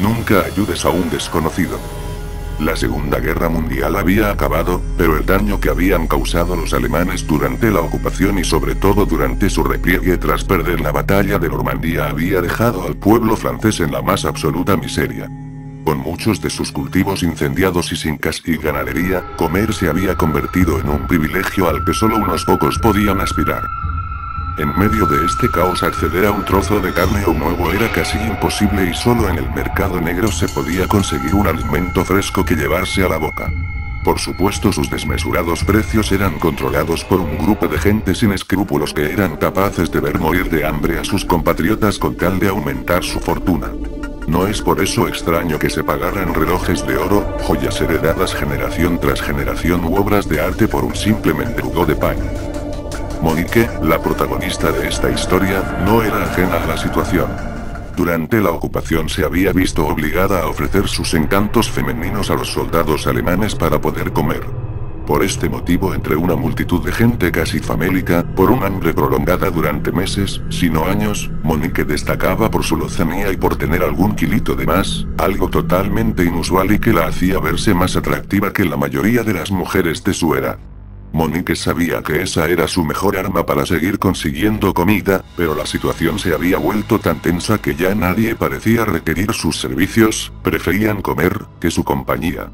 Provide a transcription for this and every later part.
Nunca ayudes a un desconocido. La Segunda Guerra Mundial había acabado, pero el daño que habían causado los alemanes durante la ocupación y sobre todo durante su repliegue tras perder la batalla de Normandía había dejado al pueblo francés en la más absoluta miseria. Con muchos de sus cultivos incendiados y sin casa y ganadería, comer se había convertido en un privilegio al que solo unos pocos podían aspirar. En medio de este caos acceder a un trozo de carne o huevo era casi imposible y solo en el mercado negro se podía conseguir un alimento fresco que llevarse a la boca. Por supuesto, sus desmesurados precios eran controlados por un grupo de gente sin escrúpulos que eran capaces de ver morir de hambre a sus compatriotas con tal de aumentar su fortuna. No es por eso extraño que se pagaran relojes de oro, joyas heredadas generación tras generación u obras de arte por un simple mendrugo de pan. Monique, la protagonista de esta historia, no era ajena a la situación. Durante la ocupación se había visto obligada a ofrecer sus encantos femeninos a los soldados alemanes para poder comer. Por este motivo, entre una multitud de gente casi famélica, por un hambre prolongada durante meses, si no años, Monique destacaba por su lozanía y por tener algún kilito de más, algo totalmente inusual y que la hacía verse más atractiva que la mayoría de las mujeres de su era. Monique sabía que esa era su mejor arma para seguir consiguiendo comida, pero la situación se había vuelto tan tensa que ya nadie parecía requerir sus servicios, preferían comer que su compañía.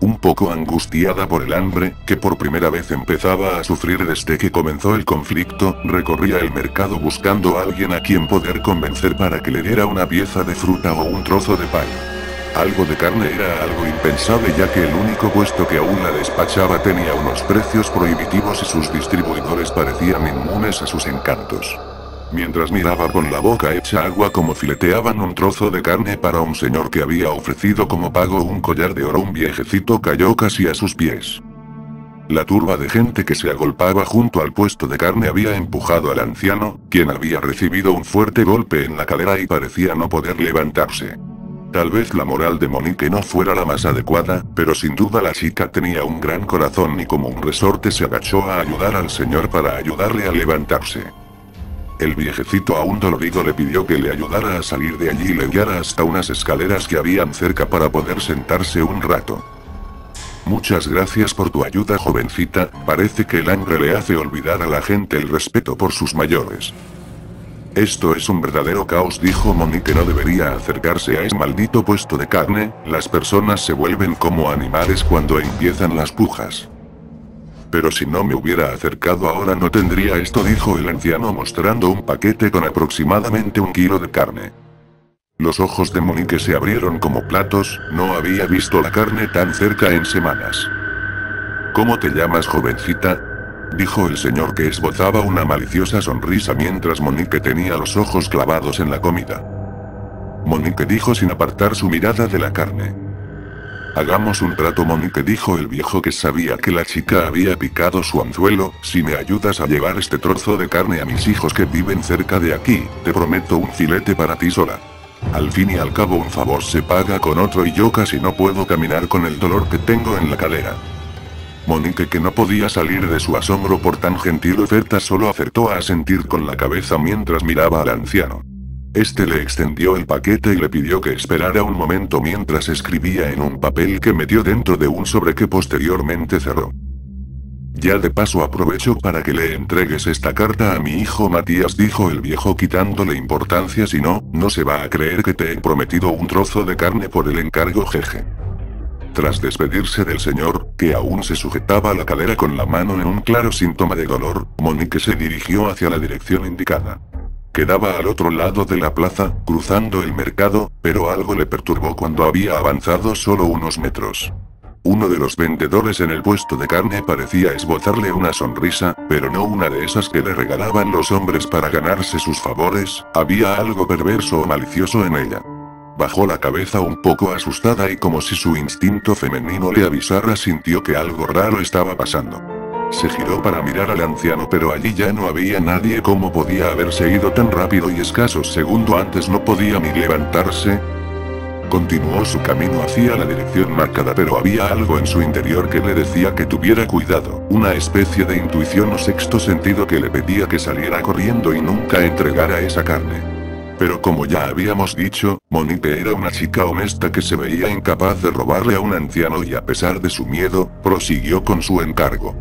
Un poco angustiada por el hambre, que por primera vez empezaba a sufrir desde que comenzó el conflicto, recorría el mercado buscando a alguien a quien poder convencer para que le diera una pieza de fruta o un trozo de pan. Algo de carne era algo impensable ya que el único puesto que aún la despachaba tenía unos precios prohibitivos y sus distribuidores parecían inmunes a sus encantos. Mientras miraba con la boca hecha agua como fileteaban un trozo de carne para un señor que había ofrecido como pago un collar de oro, un viejecito cayó casi a sus pies. La turba de gente que se agolpaba junto al puesto de carne había empujado al anciano, quien había recibido un fuerte golpe en la cadera y parecía no poder levantarse. Tal vez la moral de Monique no fuera la más adecuada, pero sin duda la chica tenía un gran corazón y como un resorte se agachó a ayudar al señor para ayudarle a levantarse. El viejecito aún dolorido le pidió que le ayudara a salir de allí y le guiara hasta unas escaleras que habían cerca para poder sentarse un rato. Muchas gracias por tu ayuda, jovencita, parece que el hambre le hace olvidar a la gente el respeto por sus mayores. Esto es un verdadero caos, dijo Monique, no debería acercarse a ese maldito puesto de carne, las personas se vuelven como animales cuando empiezan las pujas. Pero si no me hubiera acercado ahora no tendría esto, dijo el anciano mostrando un paquete con aproximadamente 1 kilo de carne. Los ojos de Monique se abrieron como platos, no había visto la carne tan cerca en semanas. ¿Cómo te llamas, jovencita?, dijo el señor, que esbozaba una maliciosa sonrisa mientras Monique tenía los ojos clavados en la comida. Monique dijo sin apartar su mirada de la carne. Hagamos un trato, Monique, dijo el viejo, que sabía que la chica había picado su anzuelo, si me ayudas a llevar este trozo de carne a mis hijos que viven cerca de aquí, te prometo un filete para ti sola. Al fin y al cabo un favor se paga con otro y yo casi no puedo caminar con el dolor que tengo en la cadera. Monique, que no podía salir de su asombro por tan gentil oferta, solo acertó a asentir con la cabeza mientras miraba al anciano. Este le extendió el paquete y le pidió que esperara un momento mientras escribía en un papel que metió dentro de un sobre que posteriormente cerró. Ya de paso aprovecho para que le entregues esta carta a mi hijo Matías, dijo el viejo quitándole importancia, si no, no se va a creer que te he prometido un trozo de carne por el encargo, jeje. Tras despedirse del señor, que aún se sujetaba la cadera con la mano en un claro síntoma de dolor, Monique se dirigió hacia la dirección indicada. Quedaba al otro lado de la plaza, cruzando el mercado, pero algo le perturbó cuando había avanzado solo unos metros. Uno de los vendedores en el puesto de carne parecía esbozarle una sonrisa, pero no una de esas que le regalaban los hombres para ganarse sus favores, había algo perverso o malicioso en ella. Bajó la cabeza un poco asustada y como si su instinto femenino le avisara, sintió que algo raro estaba pasando. Se giró para mirar al anciano, pero allí ya no había nadie. ¿Cómo podía haberse ido tan rápido y escasos segundos antes no podía ni levantarse? Continuó su camino hacia la dirección marcada, pero había algo en su interior que le decía que tuviera cuidado, una especie de intuición o sexto sentido que le pedía que saliera corriendo y nunca entregara esa carne. Pero como ya habíamos dicho, Monique era una chica honesta que se veía incapaz de robarle a un anciano y a pesar de su miedo, prosiguió con su encargo.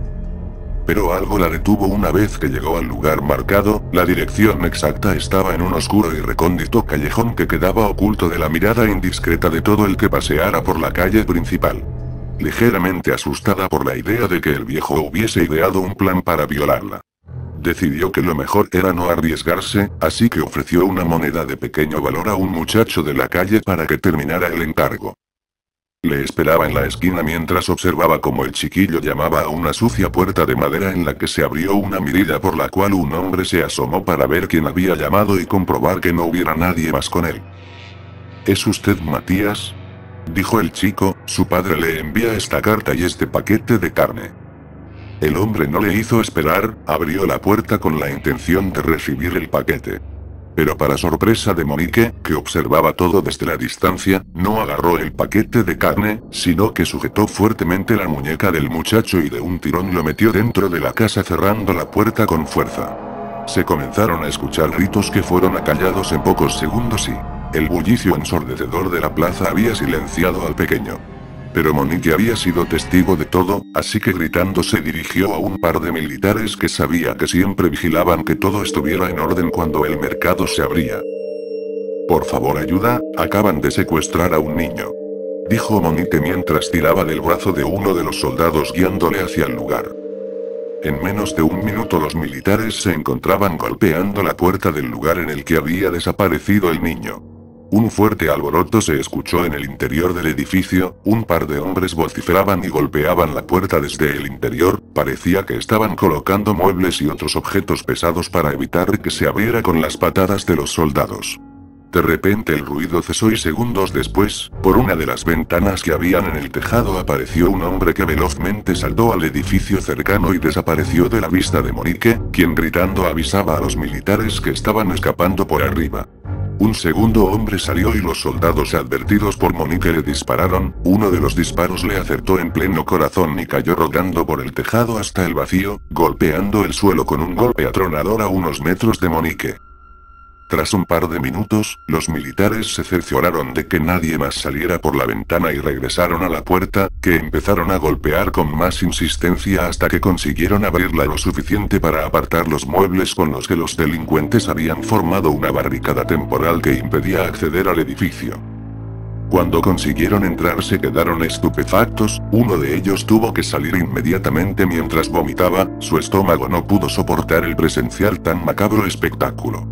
Pero algo la detuvo una vez que llegó al lugar marcado, la dirección exacta estaba en un oscuro y recóndito callejón que quedaba oculto de la mirada indiscreta de todo el que paseara por la calle principal. Ligeramente asustada por la idea de que el viejo hubiese ideado un plan para violarla, decidió que lo mejor era no arriesgarse, así que ofreció una moneda de pequeño valor a un muchacho de la calle para que terminara el encargo. Le esperaba en la esquina mientras observaba cómo el chiquillo llamaba a una sucia puerta de madera en la que se abrió una mirilla por la cual un hombre se asomó para ver quién había llamado y comprobar que no hubiera nadie más con él. ¿Es usted Matías?, dijo el chico, su padre le envía esta carta y este paquete de carne. El hombre no le hizo esperar, abrió la puerta con la intención de recibir el paquete. Pero para sorpresa de Monique, que observaba todo desde la distancia, no agarró el paquete de carne, sino que sujetó fuertemente la muñeca del muchacho y de un tirón lo metió dentro de la casa cerrando la puerta con fuerza. Se comenzaron a escuchar gritos que fueron acallados en pocos segundos y el bullicio ensordecedor de la plaza había silenciado al pequeño. Pero Monique había sido testigo de todo, así que gritando se dirigió a un par de militares que sabía que siempre vigilaban que todo estuviera en orden cuando el mercado se abría. Por favor ayuda, acaban de secuestrar a un niño, dijo Monique mientras tiraba del brazo de uno de los soldados guiándole hacia el lugar. En menos de un minuto los militares se encontraban golpeando la puerta del lugar en el que había desaparecido el niño. Un fuerte alboroto se escuchó en el interior del edificio, un par de hombres vociferaban y golpeaban la puerta desde el interior, parecía que estaban colocando muebles y otros objetos pesados para evitar que se abriera con las patadas de los soldados. De repente el ruido cesó y segundos después, por una de las ventanas que habían en el tejado apareció un hombre que velozmente saltó al edificio cercano y desapareció de la vista de Monique, quien gritando avisaba a los militares que estaban escapando por arriba. Un segundo hombre salió y los soldados advertidos por Monique le dispararon, uno de los disparos le acertó en pleno corazón y cayó rodando por el tejado hasta el vacío, golpeando el suelo con un golpe atronador a unos metros de Monique. Tras un par de minutos, los militares se cercioraron de que nadie más saliera por la ventana y regresaron a la puerta, que empezaron a golpear con más insistencia hasta que consiguieron abrirla lo suficiente para apartar los muebles con los que los delincuentes habían formado una barricada temporal que impedía acceder al edificio. Cuando consiguieron entrar se quedaron estupefactos, uno de ellos tuvo que salir inmediatamente mientras vomitaba, su estómago no pudo soportar el presenciar tan macabro espectáculo.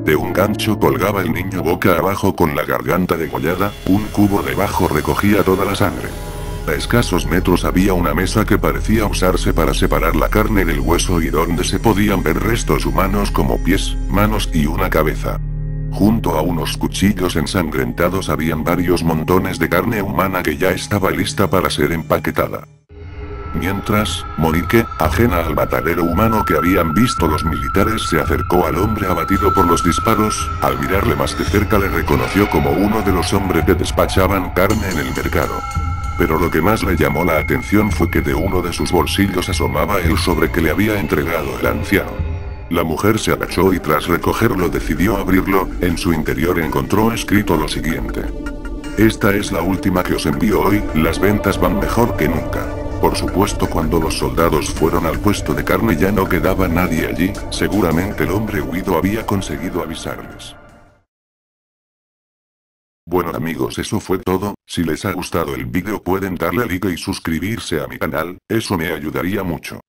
De un gancho colgaba el niño boca abajo con la garganta degollada, un cubo debajo recogía toda la sangre. A escasos metros había una mesa que parecía usarse para separar la carne del hueso y donde se podían ver restos humanos como pies, manos y una cabeza. Junto a unos cuchillos ensangrentados habían varios montones de carne humana que ya estaba lista para ser empaquetada. Mientras, Monique, ajena al matadero humano que habían visto los militares, se acercó al hombre abatido por los disparos, al mirarle más de cerca le reconoció como uno de los hombres que despachaban carne en el mercado. Pero lo que más le llamó la atención fue que de uno de sus bolsillos asomaba el sobre que le había entregado el anciano. La mujer se agachó y tras recogerlo decidió abrirlo, en su interior encontró escrito lo siguiente: esta es la última que os envío hoy, las ventas van mejor que nunca. Por supuesto, cuando los soldados fueron al puesto de carne ya no quedaba nadie allí, seguramente el hombre huido había conseguido avisarles. Bueno amigos, eso fue todo. Si les ha gustado el vídeo pueden darle a like y suscribirse a mi canal, eso me ayudaría mucho.